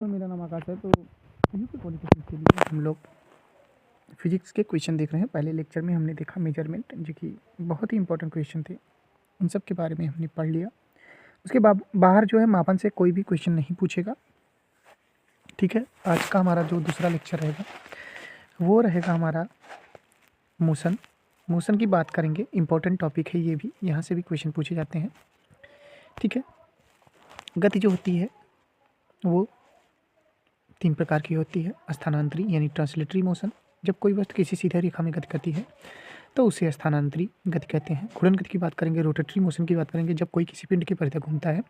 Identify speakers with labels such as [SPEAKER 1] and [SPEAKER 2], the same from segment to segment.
[SPEAKER 1] तो मेरा नाम आकाश है। तो यूपी पॉलिटेक्निक के लिए हम लोग फिजिक्स के क्वेश्चन देख रहे हैं। पहले लेक्चर में हमने देखा मेजरमेंट, जो कि बहुत ही इंपॉर्टेंट क्वेश्चन थे। इन सब के बारे में हमने पढ़ लिया। उसके बाद बाहर जो है मापन से कोई भी क्वेश्चन नहीं पूछेगा। ठीक है, आज का हमारा जो दूसरा लेक्चर रहेगा वो रहेगा हमारा मोशन। मोशन की बात करेंगे, इंपॉर्टेंट टॉपिक है ये भी, यहाँ से भी क्वेश्चन पूछे जाते हैं। ठीक है, गति जो होती है वो 3 प्रकार की होती है। स्थानांतरी यानी ट्रांसलेटरी मोशन, जब कोई वस्तु किसी सीधी रेखा में गति करती है तो उसे स्थानांतरी गति कहते हैं। घूर्णन गति की बात करेंगे, रोटेटरी मोशन की बात करेंगे, जब कोई किसी पिंड के परिधि घूमता है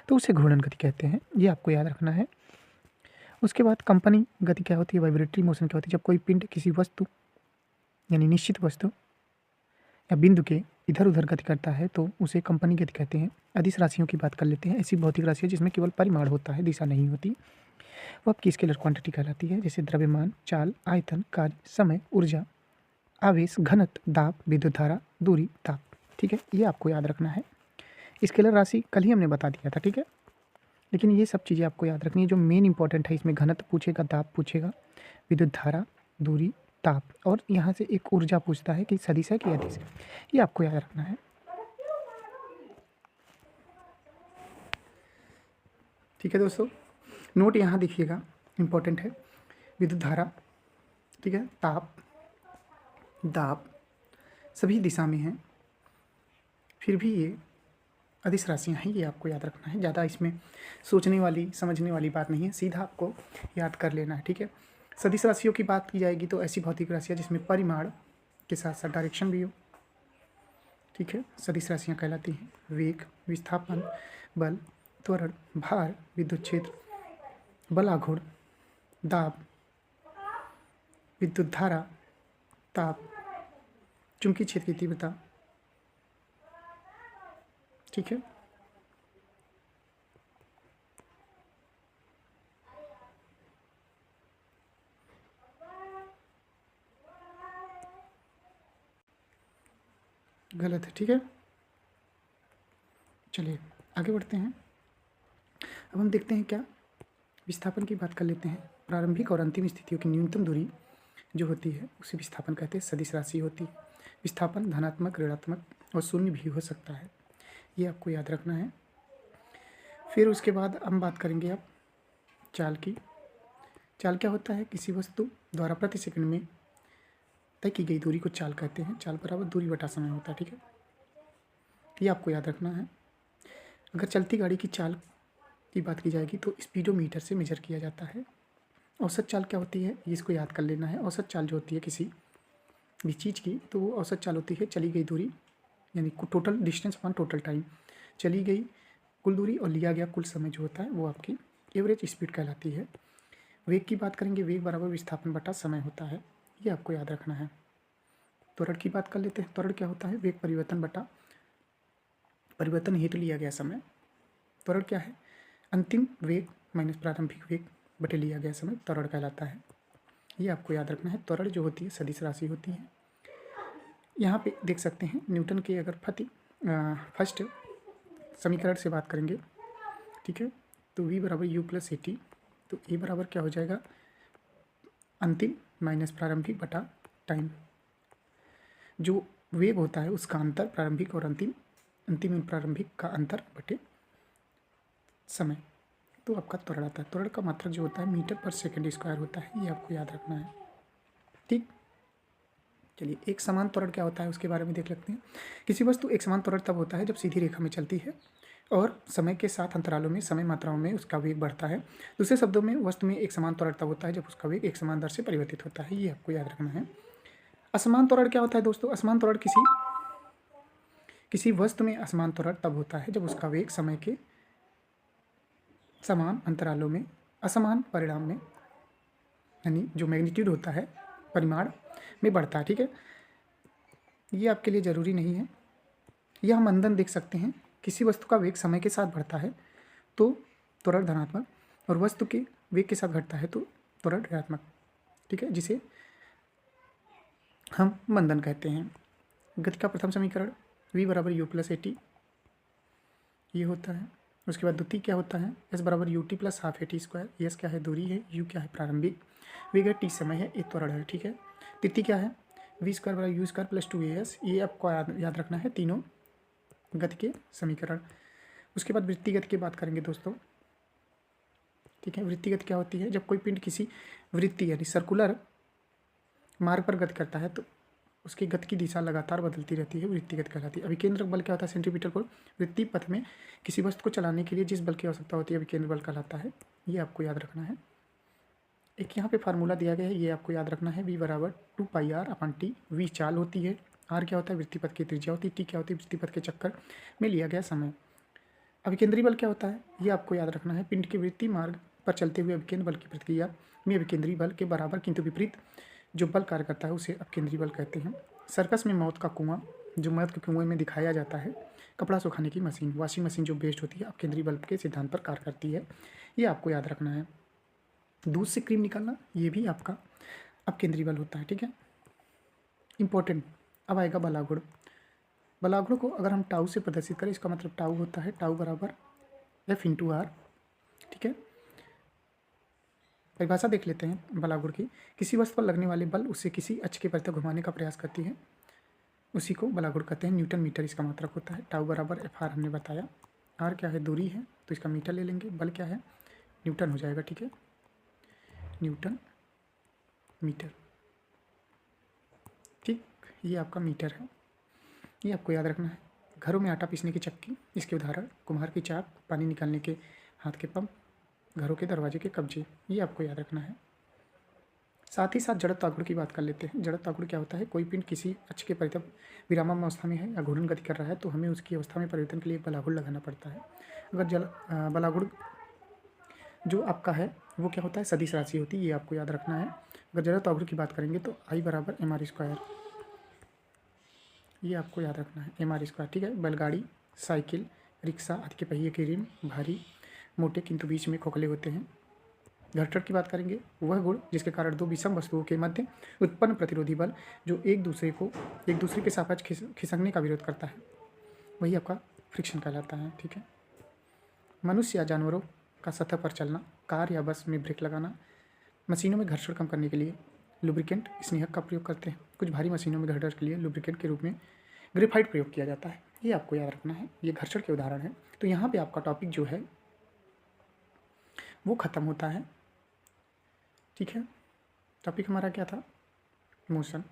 [SPEAKER 1] तो उसे घूर्णन गति कहते हैं। ये आपको याद रखना है। उसके बाद कंपनी गति क्या होती है, वाइब्रेटरी मोशन क्या होती है, जब कोई पिंड किसी वस्तु यानी निश्चित वस्तु या बिंदु के इधर उधर गति करता है तो उसे कंपनी गति कहते हैं। अदिश राशियों की बात कर लेते हैं। ऐसी भौतिक राशि है जिसमें केवल परिमाण होता है, दिशा नहीं होती, वो आपकी स्केलर क्वांटिटी कहलाती है। जैसे द्रव्यमान, चाल, आयतन, कार्य, समय, ऊर्जा, आवेश, घनत्व, दाब, विद्युत धारा, दूरी, ताप। ठीक है, ये आपको याद रखना है। स्केलर राशि कल ही हमने बता दिया था। ठीक है, लेकिन ये सब चीज़ें आपको याद रखनी है। जो मेन इंपॉर्टेंट है इसमें घनत्व पूछेगा, दाब पूछेगा, विद्युत धारा, दूरी, ताप, और यहाँ से एक ऊर्जा पूछता है कि सदिश है कि अदिश है। ये आपको याद रखना है। ठीक है दोस्तों, नोट यहाँ देखिएगा, इंपॉर्टेंट है। विद्युत धारा, ठीक है, ताप, दाब सभी दिशा में हैं, फिर भी ये अदिश राशियाँ हैं, ये आपको याद रखना है। ज़्यादा इसमें सोचने वाली समझने वाली बात नहीं है, सीधा आपको याद कर लेना है। ठीक है, सदिश राशियों की बात की जाएगी तो ऐसी भौतिक राशियाँ जिसमें परिमाण के साथ साथ डायरेक्शन भी हो, ठीक है, सदिश राशियाँ कहलाती हैं। वेग, विस्थापन, बल, त्वरण, भार, विद्युत क्षेत्र, बलाघूर्ण, दाब, विद्युत धारा, ताप, चुंबकीय क्षेत्र की तीव्रता। ठीक है, गलत है। ठीक है, चलिए आगे बढ़ते हैं। अब हम देखते हैं क्या, विस्थापन की बात कर लेते हैं। प्रारंभिक और अंतिम स्थितियों की न्यूनतम दूरी जो होती है उसे विस्थापन कहते हैं। सदिश राशि होती है। विस्थापन धनात्मक, ऋणात्मक और शून्य भी हो सकता है, ये आपको याद रखना है। फिर उसके बाद हम बात करेंगे अब चाल की। चाल क्या होता है, किसी वस्तु द्वारा प्रति सेकंड में तय की गई दूरी को चाल कहते हैं। चाल बराबर दूरी बटा समय होता है। ठीक है, ये आपको याद रखना है। अगर चलती गाड़ी की चाल की बात की जाएगी तो स्पीडोमीटर से मेजर किया जाता है। औसत चाल क्या होती है, ये इसको याद कर लेना है। औसत चाल जो होती है किसी भी चीज़ की, तो वो औसत चाल होती है चली गई दूरी यानी total distance upon total time. चली गई कुल दूरी और लिया गया कुल समय जो होता है वो आपकी एवरेज स्पीड कहलाती है। वेग की बात करेंगे, वेग बराबर विस्थापन बटा समय होता है, ये आपको याद रखना है। त्वरण की बात कर लेते हैं। त्वरण क्या होता है, वेग परिवर्तन बटा परिवर्तन हेतु लिया गया समय। त्वरण क्या है, अंतिम वेग माइनस प्रारंभिक वेग बटे लिया गया समय, त्वरण कहलाता है। ये आपको याद रखना है। त्वरण जो होती है सदिश राशि होती है। यहाँ पे देख सकते हैं न्यूटन के अगर फर्स्ट समीकरण से बात करेंगे, ठीक है, तो v बराबर u प्लस ए टी, तो ए बराबर क्या हो जाएगा, अंतिम माइनस प्रारंभिक बटा टाइम। जो वेग होता है उसका अंतर प्रारंभिक और अंतिम, अंतिम और प्रारंभिक का अंतर बटे समय, तो आपका त्वरण आता है। त्वरण का मात्रक जो होता है मीटर पर सेकंड स्क्वायर होता है, ये आपको याद रखना है। ठीक, चलिए एक समान त्वरण क्या होता है उसके बारे में देख लेते हैं। किसी वस्तु एक समान त्वरण तब होता है जब सीधी रेखा में चलती है और समय के साथ अंतरालों में समय मात्राओं में उसका वेग बढ़ता है। दूसरे शब्दों में वस्तु में एक समान त्वरण तब होता है जब उसका वेग एक समान दर से परिवर्तित होता है, ये आपको याद रखना है। असमान त्वरण क्या होता है दोस्तों, असमान त्वरण किसी वस्तु में असमान त्वरण तब होता है जब उसका वेग समय के समान अंतरालों में असमान परिणाम में, यानी जो मैग्नीट्यूड होता है परिमाण में बढ़ता है। ठीक है, ये आपके लिए ज़रूरी नहीं है। यह हम अंदर देख सकते हैं, किसी वस्तु का वेग समय के साथ बढ़ता है तो त्वरण धनात्मक, और वस्तु के वेग के साथ घटता है तो त्वरण ऋणात्मक। ठीक है, जिसे हम मंदन कहते हैं। गति का प्रथम समीकरण v बराबर u प्लस ए टी, ये होता है। उसके बाद द्वितीय क्या होता है, एस बराबर U T plus half A T square. S क्या है, दूरी है, यू क्या है, प्रारंभिक वेग है, टी समय है, ए त्वरण है, ठीक है। तृतीय क्या है, वी स्क्वायर बराबर यू स्क्वायर प्लस 2as, ये आपको याद रखना है, तीनों गति के समीकरण। उसके बाद वृत्तिगत की बात करेंगे दोस्तों, ठीक है। वृत्तिगत क्या होती है, जब कोई पिंड किसी वृत्ति यानी सर्कुलर मार्ग पर गति करता है तो उसकी गति की दिशा लगातार बदलती रहती है, वृत्तिगत कहलाती है। अभिकेंद्रक बल क्या होता है, सेंट्रीपिटल फोर्स, वृत्तीय पथ में किसी वस्तु को चलाने के लिए जिस बल की आवश्यकता होती है अभिकेंद्र बल कहलाता है, ये आपको याद रखना है। एक यहाँ पे फार्मूला दिया गया है, ये आपको याद रखना है, v बराबर 2πr/t। v चाल होती है, r क्या होता है, वृत्तीय पथ की त्रिज्या होती है, t क्या होती है, वृत्तीय पथ के चक्कर में लिया गया समय। अभिकेंद्री बल क्या होता है, ये आपको याद रखना है, पिंड के वृत्तीय मार्ग पर चलते हुए अभिकेंद्र बल की प्रतिक्रिया में अभिकेंद्री बल के बराबर किंतु विपरीत जो बल कार्य करता है उसे अपकेंद्री बल कहते हैं। सर्कस में मौत का कुआं, जो मौत के कुएं में दिखाया जाता है। कपड़ा सुखाने की मशीन, वॉशिंग मशीन जो बेस्ड होती है अपकेंद्री बल के सिद्धांत पर कार्य करती है, ये आपको याद रखना है। दूध से क्रीम निकालना, ये भी आपका अपकेंद्री बल होता है, ठीक है, इंपॉर्टेंट। अब आएगा बलागुण। बलागुण को अगर हम टाउ से प्रदर्शित करें, इसका मतलब टाउ होता है, टाउ बराबर F इंटू आर, ठीक है। परिभाषा देख लेते हैं बलागुण की, किसी वस्तु पर लगने वाले बल उसे किसी अक्ष के परितः घुमाने का प्रयास करती है, उसी को बलागुण कहते हैं। न्यूटन मीटर इसका मात्रक होता है। टाउ बराबर F r हमने बताया, आर क्या है, दूरी है, तो इसका मीटर ले लेंगे, बल क्या है, न्यूटन हो जाएगा, ठीक है, न्यूटन मीटर, ठीक, ये आपका मीटर है, ये आपको याद रखना है। घरों में आटा पीसने की चक्की, इसके उदाहरण कुम्हार की चाक, पानी निकालने के हाथ के पंप, घरों के दरवाजे के कब्जे, ये आपको याद रखना है। साथ ही साथ जड़त्व आघूर्ण की बात कर लेते हैं। जड़त्व आघूर्ण क्या होता है, कोई पिंड किसी अक्ष के परितः विरामाम अवस्था में है या घूर्णन गति कर रहा है तो हमें उसकी अवस्था में परिवर्तन के लिए एक बलागुण लगाना पड़ता है। अगर बलागुण जो आपका है वो क्या होता है, सदिश राशि होती है, ये आपको याद रखना है। अगर जड़त्व आघूर्ण की बात करेंगे तो I बराबर mr स्क्वायर, ये आपको याद रखना है, mr स्क्वायर, ठीक है। बैलगाड़ी, साइकिल, रिक्शा आदि के पहिए के रिम भारी मोटे किंतु बीच में खोखले होते हैं। घर्षण की बात करेंगे, वह गुण जिसके कारण दो विषम वस्तुओं के मध्य उत्पन्न प्रतिरोधी बल जो एक दूसरे के सापेक्ष खिसकने का विरोध करता है, वही आपका फ्रिक्शन कहलाता है, ठीक है। मनुष्य या जानवरों का सतह पर चलना, कार या बस में ब्रेक लगाना, मशीनों में घर्षण कम करने के लिए लुब्रिकेंट स्नेहक का प्रयोग करते हैं। कुछ भारी मशीनों में घर्षण के लिए लुब्रिकेंट के रूप में ग्रेफाइट प्रयोग किया जाता है, ये आपको याद रखना है, ये घर्षण के उदाहरण है। तो यहाँ पे आपका टॉपिक जो है वो ख़त्म होता है, ठीक है। टॉपिक हमारा क्या था, मोशन।